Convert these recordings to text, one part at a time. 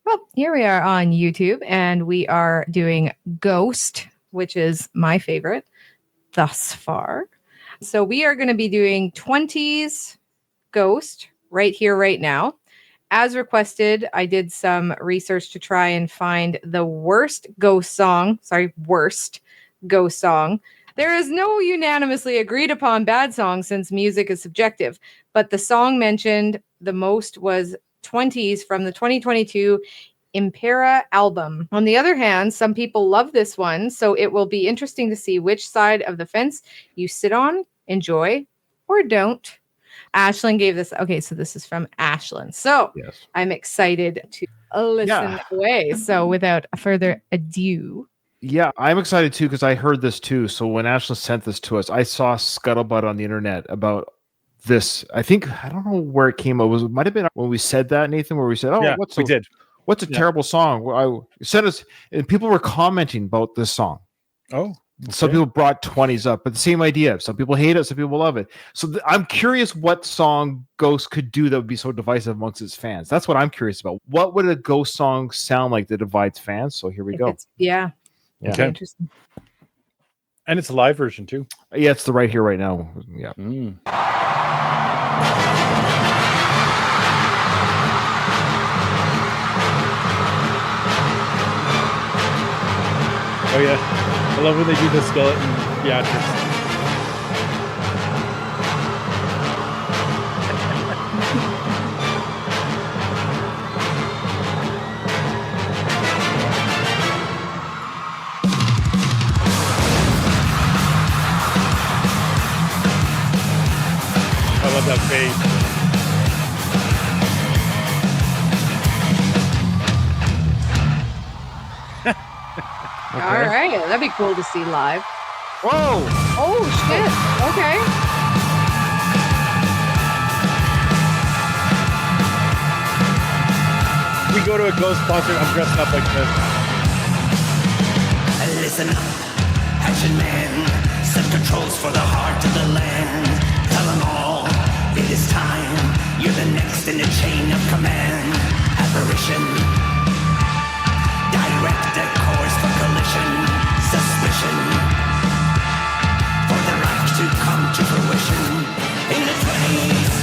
Well, here we are on YouTube, and we are doing Ghost, which is my favorite thus far. So we are going to be doing 20s Ghost right here, right now. As requested, I did some research to try and find the worst Ghost song. Worst Ghost song. There is no unanimously agreed upon bad song since music is subjective, but the song mentioned the most was 20s from the 2022 Impera album. On the other hand, some people love this one, so it will be interesting to see which side of the fence you sit on, enjoy, or don't. Ashelin gave this. Okay, so this is from Ashelin. So yes. I'm excited to listen away. So without further ado. Yeah, I'm excited too because I heard this too. So when Ashley sent this to us, I saw scuttlebutt on the internet about this. I don't know where it came up. It might have been when we said that, Nathan, where we said, "Oh, what's a terrible song?" I sent us, and people were commenting about this song. Oh, okay. Some people brought 20s up, but the same idea. Some people hate it, some people love it. So I'm curious what song Ghost could do that would be so divisive amongst its fans. That's what I'm curious about. What would a Ghost song sound like that divides fans? So here we go. Yeah. Okay. Interesting. And it's a live version too. Yeah, it's the right here, right now. Yeah. Oh yeah, I love when they do the skeleton theatrics. I love that face. Okay. All right, that'd be cool to see live. Whoa! Oh shit! Okay. We go to a Ghost concert. I'm dressed up like this. Listen up, action man. Set controls for the heart of the land. Tell them all it is time. You're the next in the chain of command. Apparition. Direct a course for collision, suspicion, for the right to come to fruition. In the 20s,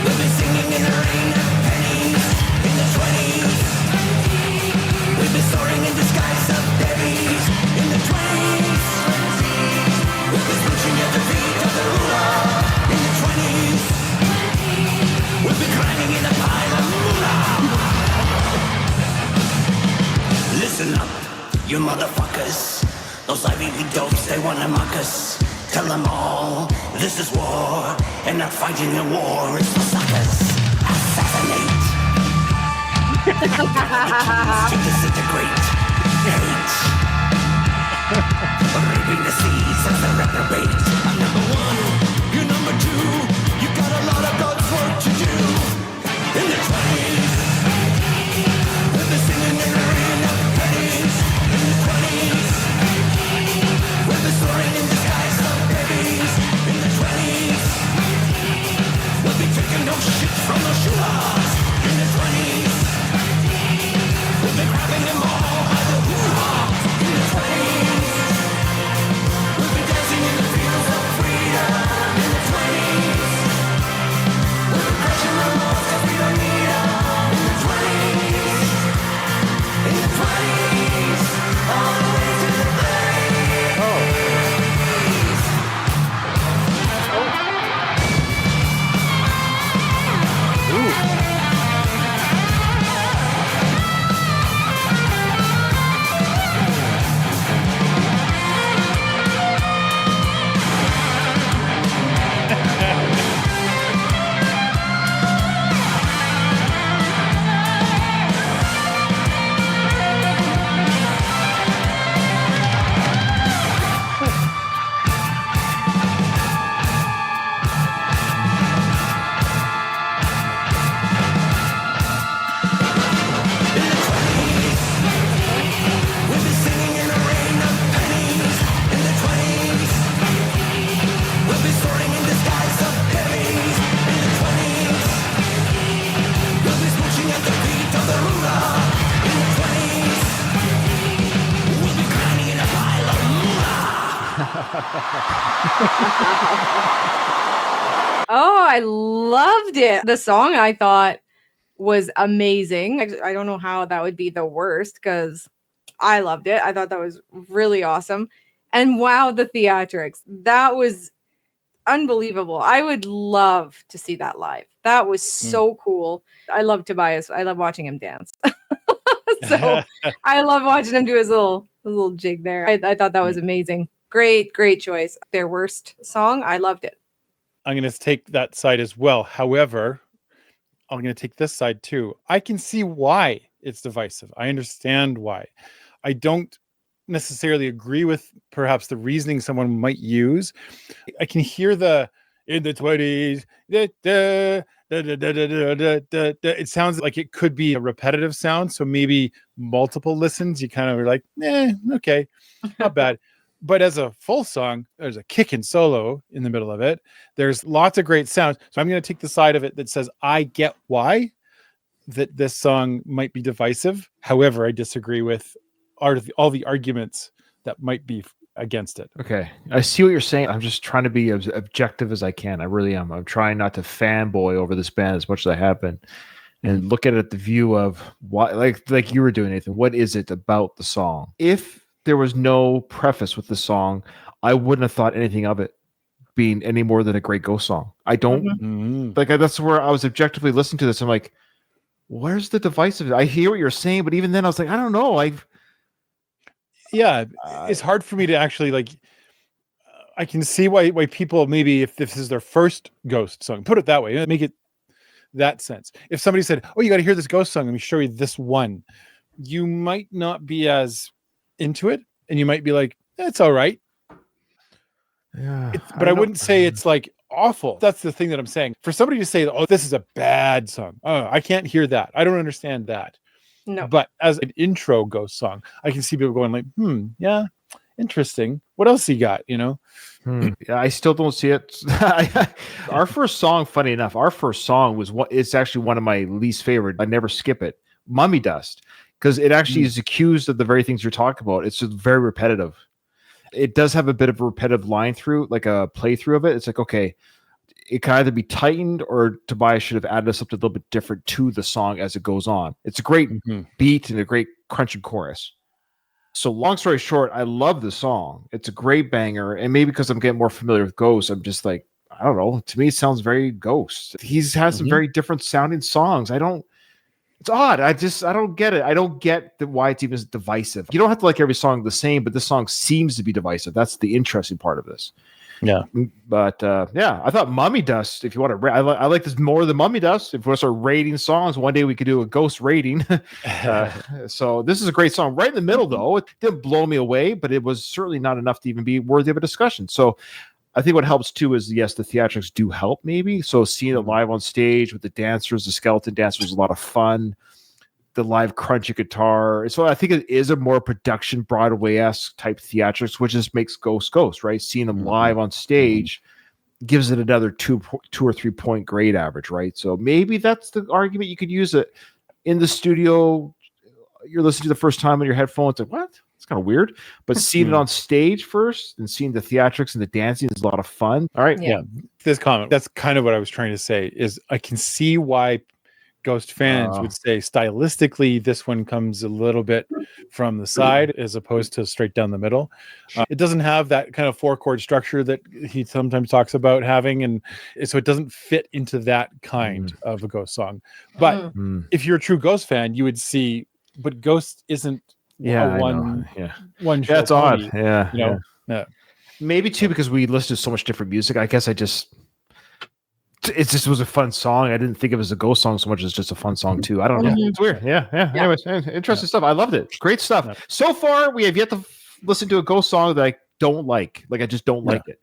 we'll be singing in the rain of pennies. In the 20s, we'll be soaring in the skies of berries. In the 20s, we'll be smooching at the feet of the ruler. In the 20s, we'll be grinding in a pile of moolah. Listen up, you motherfuckers. Those IVV dopes, they wanna mock us. Tell them all, this is war. And not fighting a war, it's for suckers. Assassinate. To disintegrate. Hate. Raping the seas as a reprobate. I'm number one, you're number two. You got a lot of God's work to do. In the 20s, we'll be singing in the rain of pennies. In the 20s, we'll be soaring in the skies of babies. In the 20s, we'll be taking no shit from the shooters. In the 20s, we'll be grabbing them all by the hoo-ha. In the 20s, we'll be dancing in the fields of freedom. Oh, I loved it. The song I thought was amazing. I don't know how that would be the worst because I loved it. I thought that was really awesome. And wow, the theatrics. That was unbelievable. I would love to see that live. That was so cool. I love Tobias. I love watching him dance. So I love watching him do his little jig there. I thought that was amazing. Great choice. Their worst song. I loved it. I'm going to take that side as well. However, I'm going to take this side too. I can see why it's divisive. I understand why. I don't necessarily agree with perhaps the reasoning someone might use. I can hear the in the 20s. It sounds like it could be a repetitive sound. So maybe multiple listens, you kind of are like, okay, not bad. But as a full song, there's a kicking solo in the middle of it. There's lots of great sounds. So I'm going to take the side of it that says, I get why that this song might be divisive. However, I disagree with all the arguments that might be against it. Okay. I see what you're saying. I'm just trying to be as objective as I can. I really am. I'm trying not to fanboy over this band as much as I have been and look at it at the view of why, like you were doing, Nathan. What is it about the song? If there was no preface with the song, I wouldn't have thought anything of it being any more than a great Ghost song. I don't like that's where I was objectively listening to this. I'm like, where's the divisive? I hear what you're saying, but even then I was like, I don't know. It's hard for me to actually I can see why people, maybe if this is their first Ghost song, put it that way, make it that sense. If somebody said, oh, you got to hear this Ghost song, let me show you this one, you might not be as into it, and you might be like, it's all right. Yeah, but I wouldn't say it's like awful. That's the thing that I'm saying. For somebody to say, oh, this is a bad song, oh, I can't hear that, I don't understand that. No. But as an intro Ghost song, I can see people going like, yeah, interesting. What else you got, Yeah, I still don't see it. Our first song, funny enough, it's actually one of my least favorite. I never skip it. Mummy Dust, because it actually is accused of the very things you're talking about. It's just very repetitive. It does have a bit of a repetitive line through, like a playthrough of it. It's like, okay, it can either be tightened or Tobias should have added something a little bit different to the song as it goes on. It's a great beat and a great crunching chorus. So long story short, I love the song. It's a great banger. And maybe because I'm getting more familiar with Ghost, I'm just like, I don't know. To me, it sounds very Ghost. He's has some very different sounding songs. It's odd. I don't get it. I don't get why it's even divisive. You don't have to like every song the same, but this song seems to be divisive. That's the interesting part of this. Yeah. But I thought Mummy Dust, if you want to, I like this more than Mummy Dust. If we start rating songs, one day we could do a Ghost rating. So this is a great song. Right in the middle, though. It didn't blow me away, but it was certainly not enough to even be worthy of a discussion. So I think what helps too is, yes, the theatrics do help maybe. So seeing it live on stage with the dancers, the skeleton dancers, was a lot of fun. The live crunchy guitar. So I think it is a more production Broadway-esque type theatrics, which just makes Ghost, right? Seeing them live on stage gives it another 2 or 3 point grade average, right? So maybe that's the argument. You could use it in the studio. You're listening to the first time on your headphones. Like, what? It's kind of weird. But seeing it on stage first and seeing the theatrics and the dancing is a lot of fun. All right. Yeah. This comment, that's kind of what I was trying to say, is I can see why Ghost fans would say stylistically this one comes a little bit from the side as opposed to straight down the middle. It doesn't have that kind of 4-chord structure that he sometimes talks about having, and so it doesn't fit into that kind of a Ghost song. But if you're a true Ghost fan, you would see, but Ghost isn't one show. That's odd. Yeah. Maybe too because we listened to so much different music. I guess it just was a fun song. I didn't think of it as a Ghost song so much as just a fun song too. I don't know. It's weird. Yeah. Anyways, interesting stuff. I loved it. Great stuff. So far, we have yet to listen to a Ghost song that I don't like. Like I just don't like it.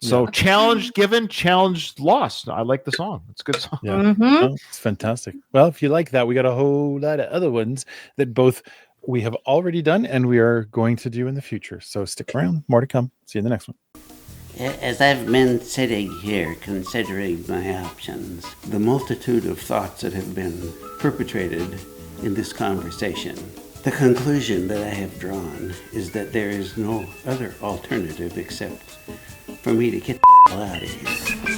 So challenge given, challenge lost. I like the song. It's a good song. Yeah, oh, it's fantastic. Well, if you like that, we got a whole lot of other ones that both we have already done and we are going to do in the future. So stick around. More to come. See you in the next one. As I've been sitting here considering my options, the multitude of thoughts that have been perpetrated in this conversation, The conclusion that I have drawn is that there is no other alternative except for me to get the hell out of here.